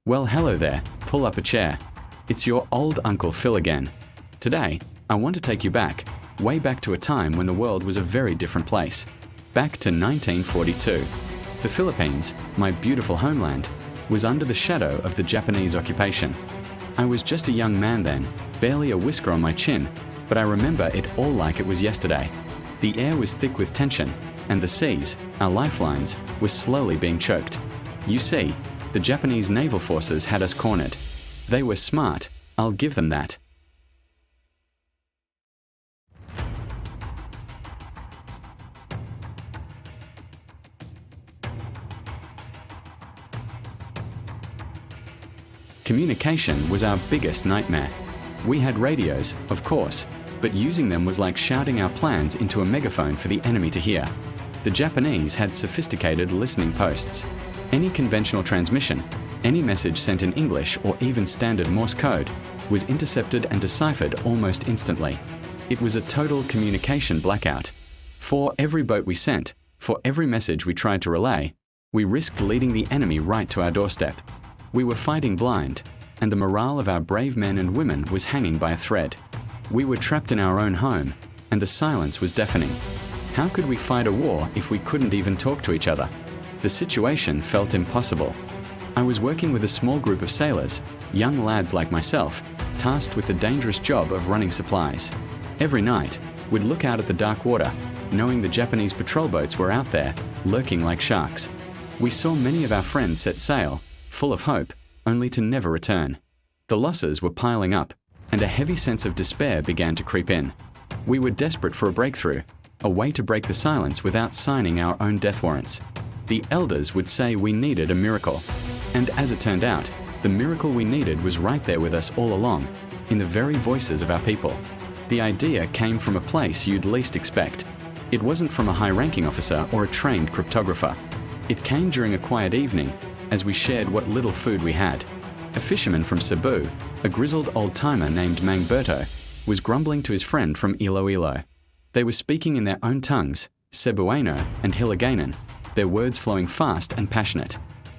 Well, hello there. Pull up a chair. It's your old Uncle Phil again. Today, I want to take you back, way back to a time when the world was a very different place. Back to 1942. The Philippines, my beautiful homeland, was under the shadow of the Japanese occupation. I was just a young man then, barely a whisker on my chin, but I remember it all like it was yesterday. The air was thick with tension, and the seas, our lifelines, were slowly being choked. You see, the Japanese naval forces had us cornered. They were smart, I'll give them that. Communication was our biggest nightmare. We had radios, of course, but using them was like shouting our plans into a megaphone for the enemy to hear. The Japanese had sophisticated listening posts. Any conventional transmission, any message sent in English or even standard Morse code, was intercepted and deciphered almost instantly. It was a total communication blackout. For every boat we sent, for every message we tried to relay, we risked leading the enemy right to our doorstep. We were fighting blind, and the morale of our brave men and women was hanging by a thread. We were trapped in our own home, and the silence was deafening. How could we fight a war if we couldn't even talk to each other? The situation felt impossible. I was working with a small group of sailors, young lads like myself, tasked with the dangerous job of running supplies. Every night, we'd look out at the dark water, knowing the Japanese patrol boats were out there, lurking like sharks. We saw many of our friends set sail, full of hope, only to never return. The losses were piling up, and a heavy sense of despair began to creep in. We were desperate for a breakthrough, a way to break the silence without signing our own death warrants. The elders would say we needed a miracle. And as it turned out, the miracle we needed was right there with us all along, in the very voices of our people. The idea came from a place you'd least expect. It wasn't from a high-ranking officer or a trained cryptographer. It came during a quiet evening, as we shared what little food we had. A fisherman from Cebu, a grizzled old-timer named Mangberto, was grumbling to his friend from Iloilo. They were speaking in their own tongues, Cebuano and Hiligaynon, their words flowing fast and passionate.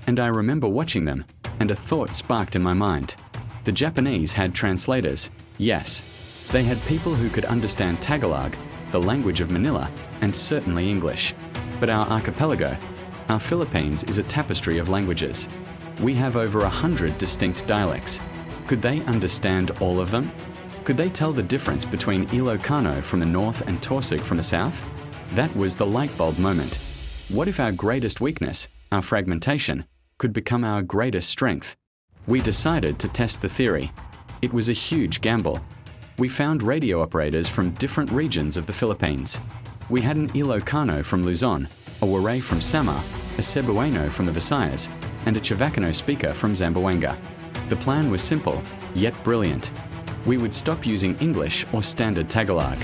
And I remember watching them, and a thought sparked in my mind. The Japanese had translators, yes. They had people who could understand Tagalog, the language of Manila, and certainly English. But our archipelago, our Philippines, is a tapestry of languages. We have over 100 distinct dialects. Could they understand all of them? Could they tell the difference between Ilocano from the north and Tausug from the south? That was the light bulb moment. What if our greatest weakness, our fragmentation, could become our greatest strength? We decided to test the theory. It was a huge gamble. We found radio operators from different regions of the Philippines. We had an Ilocano from Luzon, a Waray from Samar, a Cebuano from the Visayas, and a Chavacano speaker from Zamboanga. The plan was simple, yet brilliant. We would stop using English or standard Tagalog.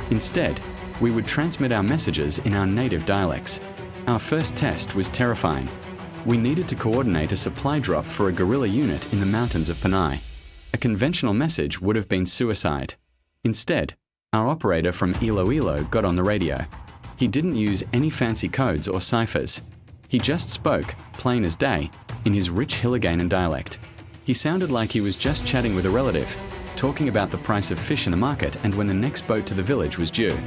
Instead, we would transmit our messages in our native dialects. Our first test was terrifying. We needed to coordinate a supply drop for a guerrilla unit in the mountains of Panay. A conventional message would have been suicide. Instead, our operator from Iloilo got on the radio. He didn't use any fancy codes or ciphers. He just spoke, plain as day, in his rich Hiligaynon dialect. He sounded like he was just chatting with a relative, talking about the price of fish in the market and when the next boat to the village was due.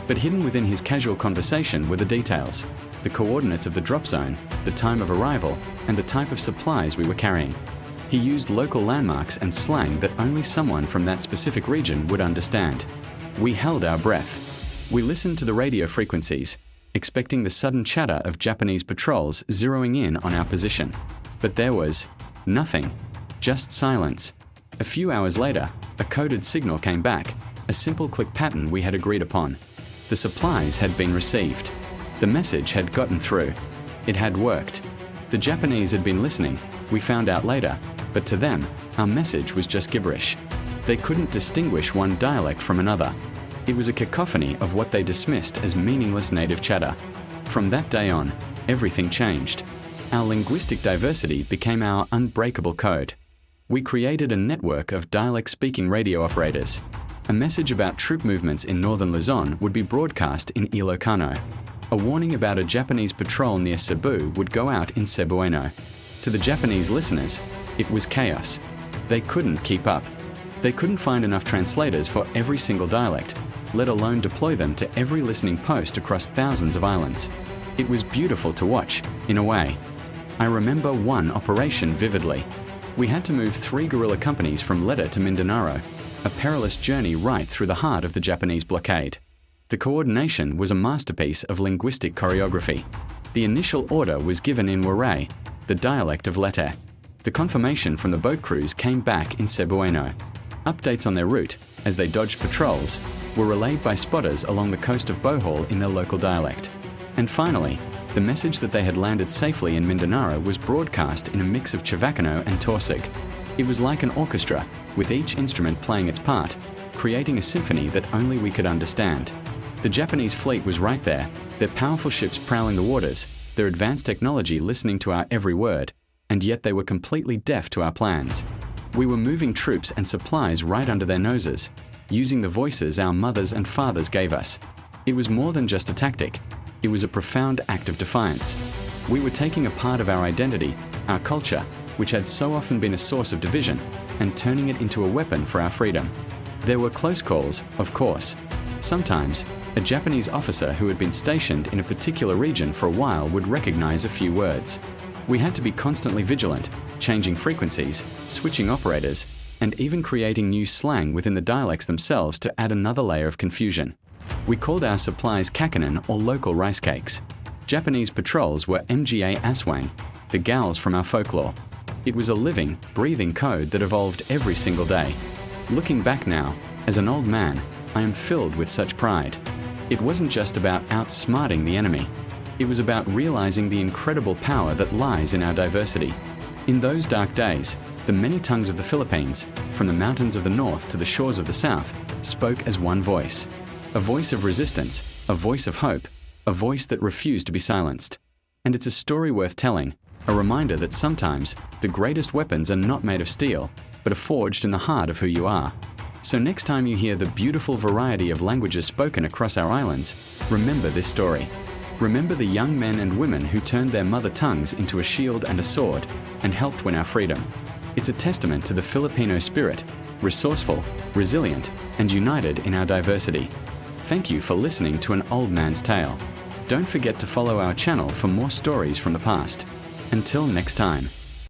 But hidden within his casual conversation were the details, the coordinates of the drop zone, the time of arrival, and the type of supplies we were carrying. He used local landmarks and slang that only someone from that specific region would understand. We held our breath. We listened to the radio frequencies, expecting the sudden chatter of Japanese patrols zeroing in on our position. But there was nothing, just silence. A few hours later, a coded signal came back, a simple click pattern we had agreed upon. The supplies had been received. The message had gotten through. It had worked. The Japanese had been listening, we found out later, but to them, our message was just gibberish. They couldn't distinguish one dialect from another. It was a cacophony of what they dismissed as meaningless native chatter. From that day on, everything changed. Our linguistic diversity became our unbreakable code. We created a network of dialect-speaking radio operators. A message about troop movements in northern Luzon would be broadcast in Ilocano. A warning about a Japanese patrol near Cebu would go out in Cebuano. To the Japanese listeners, It was chaos. They couldn't keep up. They couldn't find enough translators for every single dialect, let alone deploy them to every listening post across thousands of islands. It was beautiful to watch, in a way. I remember one operation vividly. We had to move 3 guerrilla companies from Letta to Mindanao, a perilous journey right through the heart of the Japanese blockade. The coordination was a masterpiece of linguistic choreography. The initial order was given in Waray, the dialect of Letta. The confirmation from the boat crews came back in Cebuano. Updates on their route, as they dodged patrols, were relayed by spotters along the coast of Bohol in their local dialect. And finally, the message that they had landed safely in Mindanao was broadcast in a mix of Chavacano and Tausig. It was like an orchestra, with each instrument playing its part, creating a symphony that only we could understand. The Japanese fleet was right there, their powerful ships prowling the waters, their advanced technology listening to our every word, and yet they were completely deaf to our plans. We were moving troops and supplies right under their noses, using the voices our mothers and fathers gave us. It was more than just a tactic. It was a profound act of defiance. We were taking a part of our identity, our culture, which had so often been a source of division, and turning it into a weapon for our freedom. There were close calls, of course. Sometimes, a Japanese officer who had been stationed in a particular region for a while would recognize a few words. We had to be constantly vigilant, changing frequencies, switching operators, and even creating new slang within the dialects themselves to add another layer of confusion. We called our supplies kakanin or local rice cakes. Japanese patrols were mga aswang, the gals from our folklore. It was a living, breathing code that evolved every single day. Looking back now, as an old man, I am filled with such pride. It wasn't just about outsmarting the enemy. It was about realizing the incredible power that lies in our diversity. In those dark days, the many tongues of the Philippines, from the mountains of the north to the shores of the south, spoke as one voice. A voice of resistance, a voice of hope, a voice that refused to be silenced. And it's a story worth telling, a reminder that sometimes the greatest weapons are not made of steel, but are forged in the heart of who you are. So next time you hear the beautiful variety of languages spoken across our islands, remember this story. Remember the young men and women who turned their mother tongues into a shield and a sword and helped win our freedom. It's a testament to the Filipino spirit, resourceful, resilient, and united in our diversity. Thank you for listening to An Old Man's Tale. Don't forget to follow our channel for more stories from the past. Until next time.